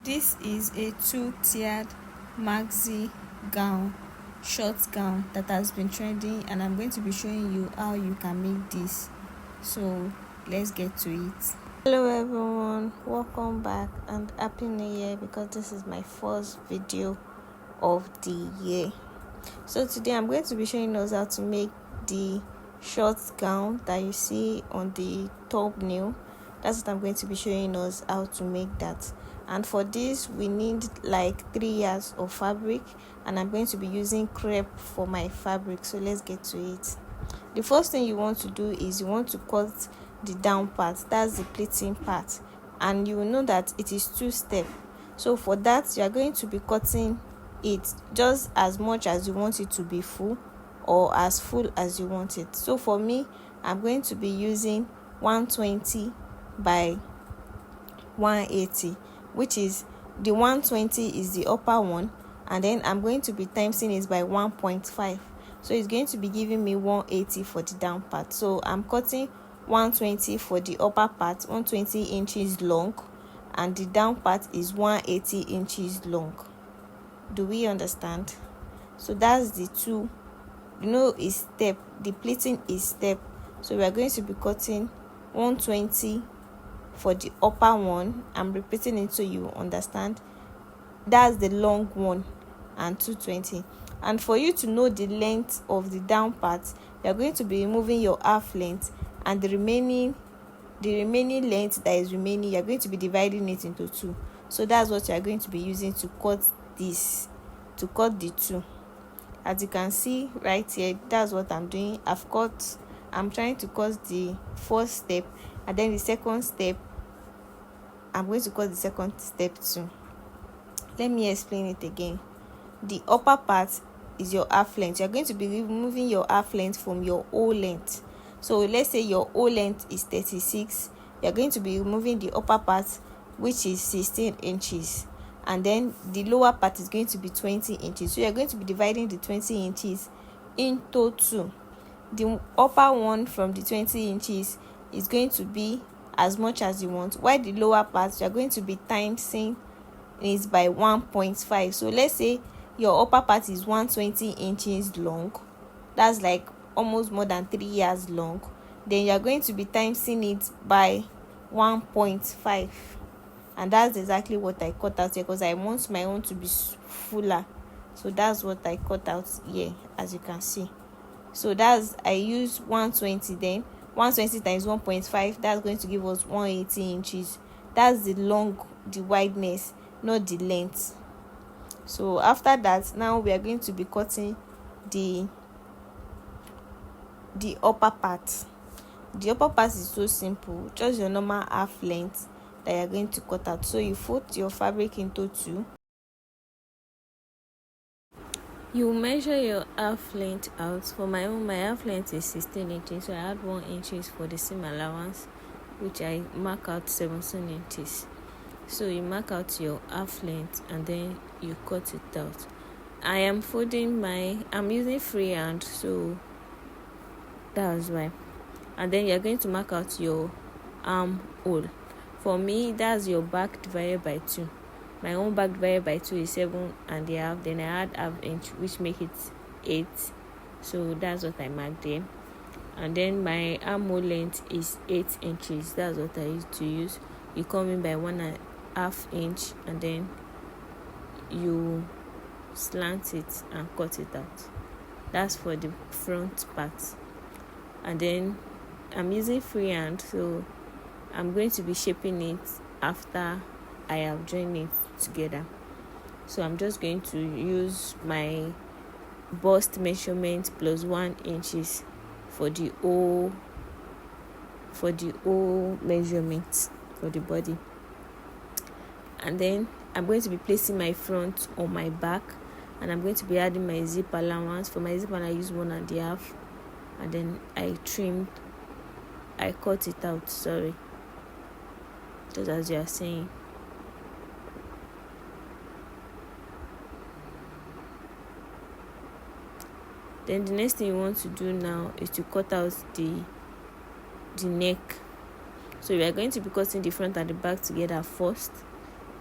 This is a two-tiered maxi gown, short gown that has been trending, and I'm going to be showing you how you can make this. So let's get to it. Hello everyone, welcome back and happy new year, because this is my first video of the year. So today I'm going to be showing us how to make the short gown that you see on the thumbnail. That's what I'm going to be showing us how to make that. And for this we need like 3 yards of fabric, and I'm going to be using crepe for my fabric. So let's get to it. The first thing you want to do is you want to cut the down part, that's the pleating part, and you will know that it is 2-step. So for that you are going to be cutting it just as much as you want it to be full, or as full as you want it. So for me, I'm going to be using 120 by 180, which is the 120 is the upper one, and then I'm going to be timesing it by 1.5. So it's going to be giving me 180 for the down part. So I'm cutting 120 for the upper part, 120 inches long, and the down part is 180 inches long. Do we understand? So that's the two. Is step, the pleating is step. So we are going to be cutting 120 for the upper one. I'm repeating it so you understand. That's the long one, and 220. And for you to know the length of the down part, you are going to be removing your half length, and the remaining length that is remaining, you are going to be dividing it into two. So that's what you are going to be using to cut this, to cut the two. As you can see right here, that's what I'm doing. I'm trying to cut the first step, and then the second step I'm going to cut the second step too. Let me explain it again. The upper part is your half length. You're going to be removing your half length from your whole length. So let's say your whole length is 36. You're going to be removing the upper part, which is 16 inches, and then the lower part is going to be 20 inches. So you're going to be dividing the 20 inches into two. The upper one from the 20 inches is going to be as much as you want, while the lower part you're going to be timesing it by 1.5. So let's say your upper part is 120 inches long, that's like almost more than 3 years long. Then you're going to be timesing it by 1.5, and that's exactly what I cut out here, because I want my own to be fuller. So that's what I cut out here, as you can see. So I use 120, then 120 times 1.5, that's going to give us 180 inches. That's the wideness, not the length. So after that, now we are going to be cutting the upper part. The upper part is so simple, just your normal half length that you're going to cut out. So you fold your fabric into two. You measure your half length out. For my half length is 16 inches, so I add 1 inches for the seam allowance, which I mark out 17 inches. So you mark out your half length and then you cut it out. I'm using freehand, so that's why. And then you're going to mark out your armhole. For me, that's your back divided by 2. My own back divided by 2 is 7.5. Then I add half inch, which make it 8. So that's what I marked there. And then my armhole length is 8 inches. That's what I used to use. You come in by 1.5 inch, and then you slant it and cut it out. That's for the front part. And then I'm using freehand, so I'm going to be shaping it after I have joined it together. So I'm just going to use my bust measurement plus 1 inches for the whole measurement for the body. And then I'm going to be placing my front on my back, and I'm going to be adding my zip allowance. For my zip allowance, I use 1.5, and then I cut it out, just as you are saying. Then the next thing you want to do now is to cut out the neck. So we are going to be cutting the front and the back together first.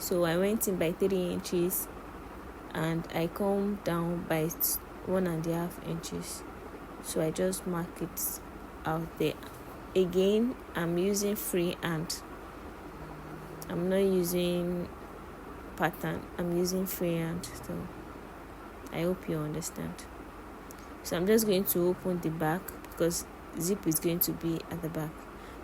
So I went in by 3 inches and I come down by 1.5 inches. So I just mark it out there. Again, I'm using free hand. I'm not using pattern, I'm using free hand. So I hope you understand. So I'm just going to open the back because zip is going to be at the back.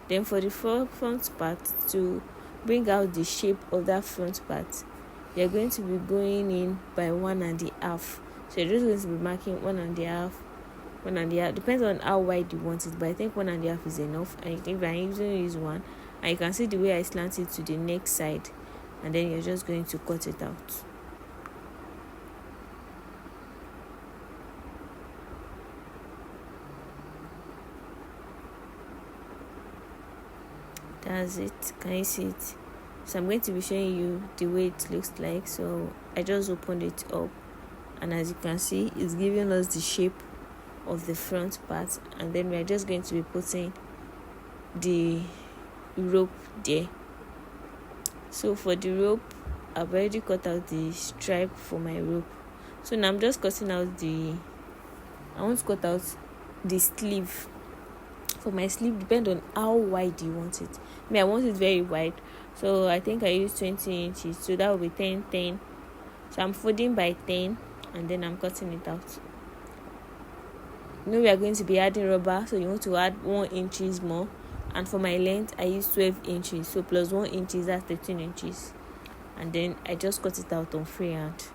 Then for the front part, to bring out the shape of that front part, you're going to be going in by 1.5. So you're just going to be marking 1.5, depends on how wide you want it, but I think 1.5 is enough. And if I'm using use one, and you can see the way I slant it to the neck side, and then you're just going to cut it out. That's it. Can you see it? So I'm going to be showing you the way it looks like. So I just opened it up, and as you can see, it's giving us the shape of the front part, and then we're just going to be putting the rope there. So for the rope, I've already cut out the stripe for my rope. So now I'm just cutting out I want to cut out the sleeve. For my sleeve, depend on how wide you want it. I want it very wide, so I think I use 20 inches, so that will be 10. So I'm folding by 10, and then I'm cutting it out. We are going to be adding rubber, so you want to add 1 inches more. And for my length, I use 12 inches, so plus 1 inch, that's 13 inches. And then I just cut it out on freehand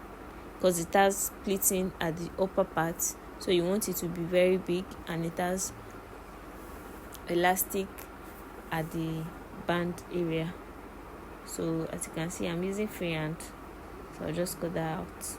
because it has splitting at the upper part, so you want it to be very big, and it has elastic at the band area. So as you can see, I'm using freehand, so I'll just cut that out.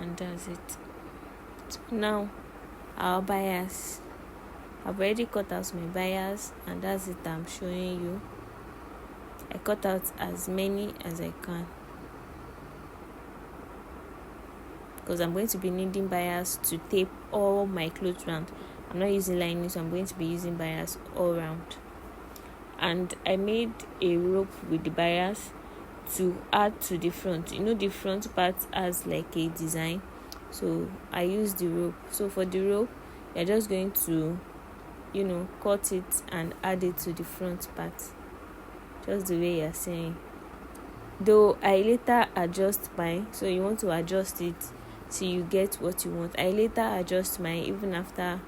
And that's it. So now our bias, I've already cut out my bias, and that's it. I'm showing you. I cut out as many as I can because I'm going to be needing bias to tape all my clothes round. I'm not using lining, so I'm going to be using bias all round. And I made a rope with the bias to add to the front. The front part has like a design, so I use the rope. So for the rope, you're just going to cut it and add it to the front part, just the way you're saying. Though I later adjust mine, so you want to adjust it till you get what you want. I later adjust mine even after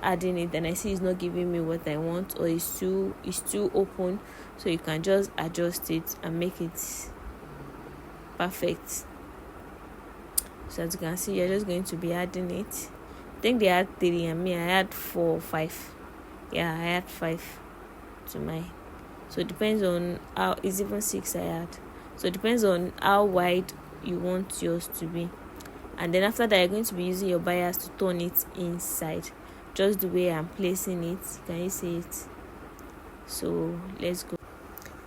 adding it, and I see it's not giving me what I want, or it's too open, so you can just adjust it and make it perfect. So as you can see, you're just going to be adding it. I think they had 3 and me I had 4 or 5. I had 5 to mine. So it depends on how, it's even 6 I had. So it depends on how wide you want yours to be. And then after that, you're going to be using your bias to turn it inside, just the way I'm placing it. Can you see it? So let's go.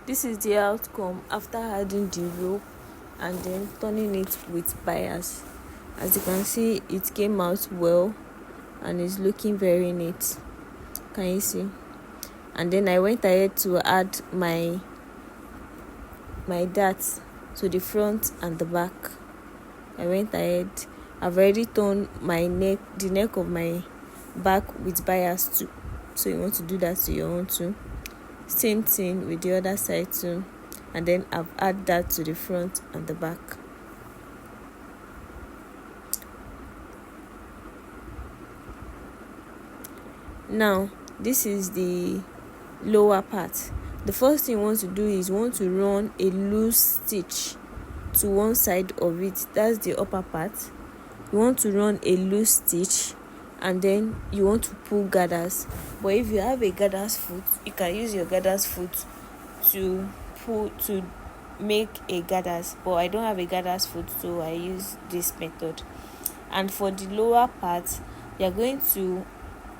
This is the outcome after adding the rope and then turning it with bias. As you can see, it came out well and is looking very neat. Can you see? And then I went ahead to add my darts to the front and the back. I went ahead. I've already turned the neck of my back with bias too, so you want to do that to your own too. Same thing with the other side too, and then I've added that to the front and the back. Now this is the lower part. The first thing you want to do is you want to run a loose stitch to one side of it. That's the upper part. You want to run a loose stitch, and then you want to pull gathers. But if you have a gathers foot, you can use your gathers foot to make a gathers. But I don't have a gathers foot, so I use this method. And for the lower part, you're going to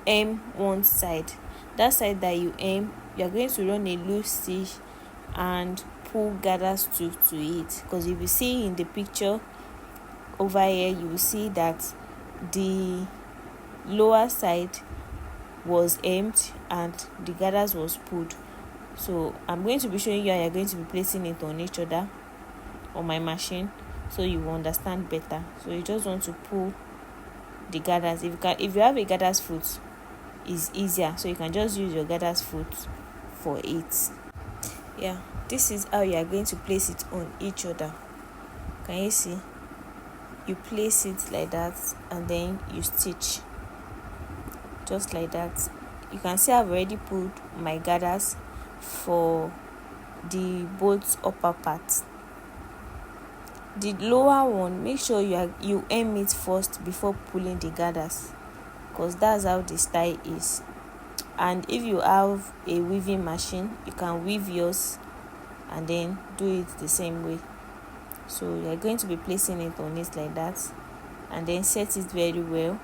hem one side. That side that you hem, you are going to run a loose stitch and pull gathers to it, because if you see in the picture over here, you will see that the lower side was hemmed and the gathers was pulled. So I'm going to be showing you how you're going to be placing it on each other on my machine, so you will understand better. So you just want to pull the gathers. If you have a gathers foot, it's easier, so you can just use your gathers foot for it. Yeah, this is how you are going to place it on each other. Can you see? You place it like that and then you stitch just like that. You can see I've already pulled my gathers for the both upper parts. The lower one, make sure you hem it first before pulling the gathers, because that's how the style is. And if you have a weaving machine, you can weave yours and then do it the same way. So you're going to be placing it on it like that and then set it very well.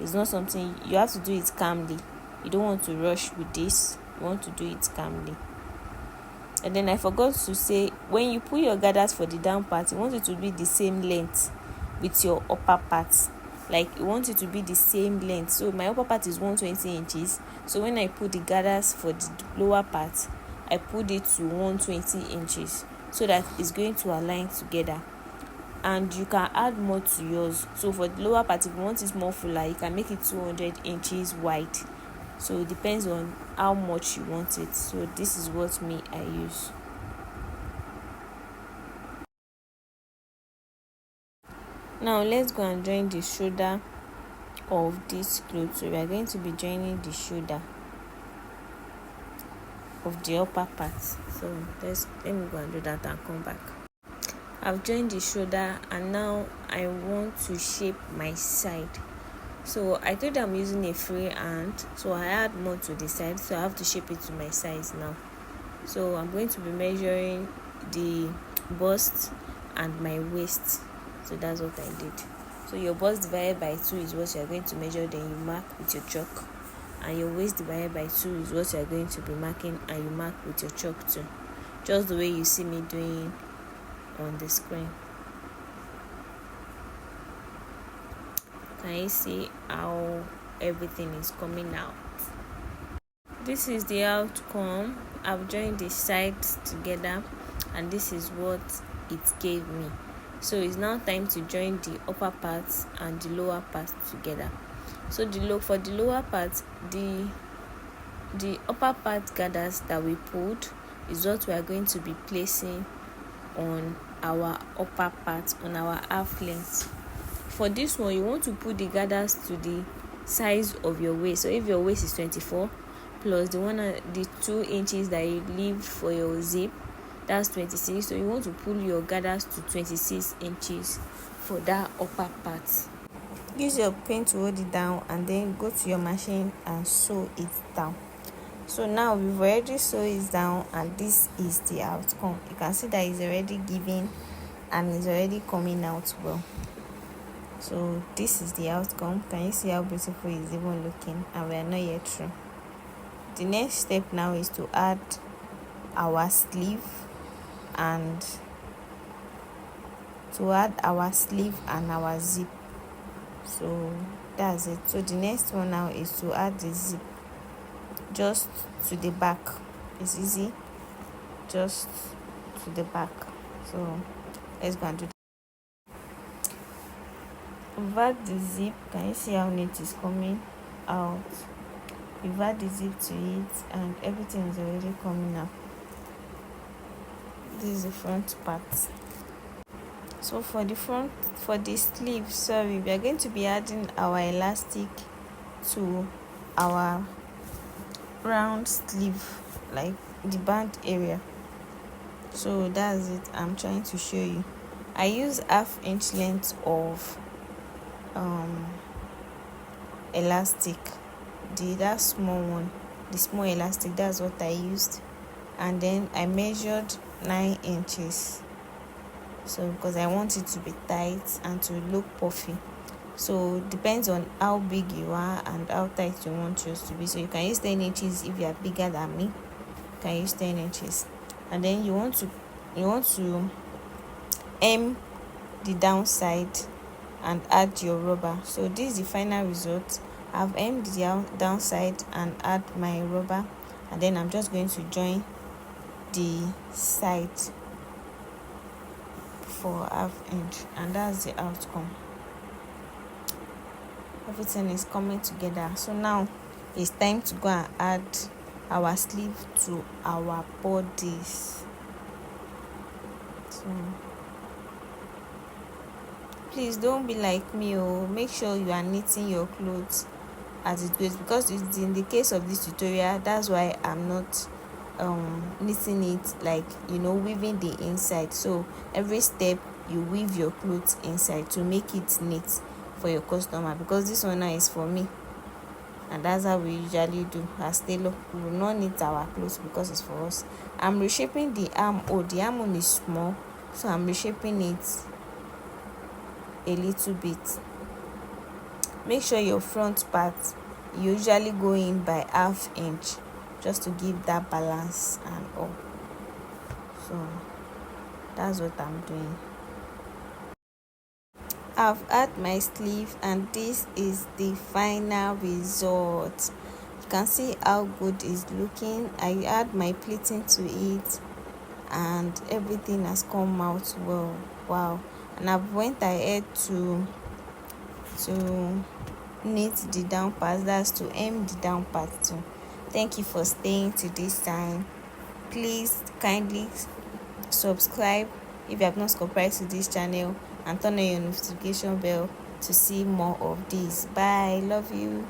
It's not something you have to do it calmly. You don't want to rush with this. You want to do it calmly. And then I forgot to say, when you pull your gathers for the down part, you want it to be the same length with your upper part. Like, you want it to be the same length. So my upper part is 120 inches. So when I put the gathers for the lower part, I put it to 120 inches so that it's going to align together. And you can add more to yours. So for the lower part, if you want it more fuller, you can make it 200 inches wide. So it depends on how much you want it. So this is what I use. Now let's go and join the shoulder of this cloth. So we are going to be joining the shoulder of the upper part. So let me go and do that and come back. I've joined the shoulder and now I want to shape my side. So I told you I'm using a free hand, so I add more to the side, so I have to shape it to my size now. So I'm going to be measuring the bust and my waist. So that's what I did. So your bust divided by 2 is what you are going to measure, then you mark with your chalk. And your waist divided by 2 is what you are going to be marking, and you mark with your chalk too. Just the way you see me doing on the screen. Can you see how everything is coming out? This is the outcome. I've joined the sides together and this is what it gave me. So it's now time to join the upper parts and the lower parts together. So for the lower part, the upper part gathers that we pulled is what we are going to be placing on our upper part, on our half length. For this one, you want to put the gathers to the size of your waist. So if your waist is 24 plus the 2 inches that you leave for your zip, that's 26. So you want to pull your gathers to 26 inches for that upper part. Use your pen to hold it down and then go to your machine and sew it down. So now we've already sewn it down and this is the outcome. You can see that it's already giving and it's already coming out well. So this is the outcome. Can you see how beautiful it's even looking? And we are not yet through. The next step now is to add our sleeve and our zip. So that's it. So the next one now is to add the zip just to the back. It's easy, just to the back. So let's go and do that. Add the zip. Can you see how neat is coming out? You've add the zip to it and everything is already coming up. This is the front part. So for the sleeve, we are going to be adding our elastic to our round sleeve, like the band area. So that's it. I'm trying to show you. I use 1/2 inch length of elastic, that small one, the small elastic, that's what I used. And then I measured 9 inches, so because I want it to be tight and to look puffy. So depends on how big you are and how tight you want yours to be. So you can use 10 inches if you are bigger than me. You can use 10 inches. And then you want to hem the downside and add your rubber. So this is the final result. I've hemmed the downside and add my rubber, and then I'm just going to join the side for half inch, and that's the outcome. Everything is coming together. So now it's time to go and add our sleeve to our bodice. So please don't be like me. Make sure you are knitting your clothes as it goes, because it's in the case of this tutorial, that's why I'm not knitting it like weaving the inside. So every step you weave your clothes inside to make it neat for your customer, because this one now is for me, and that's how we usually do as tailor. We will not knit our clothes because it's for us. I'm reshaping the armhole. The armhole is small, so I'm reshaping it a little bit. Make sure your front part you usually go in by half inch, just to give that balance and all. So that's what I'm doing. I've had my sleeve, and this is the final result. You can see how good it's looking. I add my pleating to it, and everything has come out well. Wow. And I've went ahead to knit the down part, that's to hem the down part too. Thank you for staying to this time. Please kindly subscribe if you have not subscribed to this channel, and turn on your notification bell to see more of this. Bye. Love you.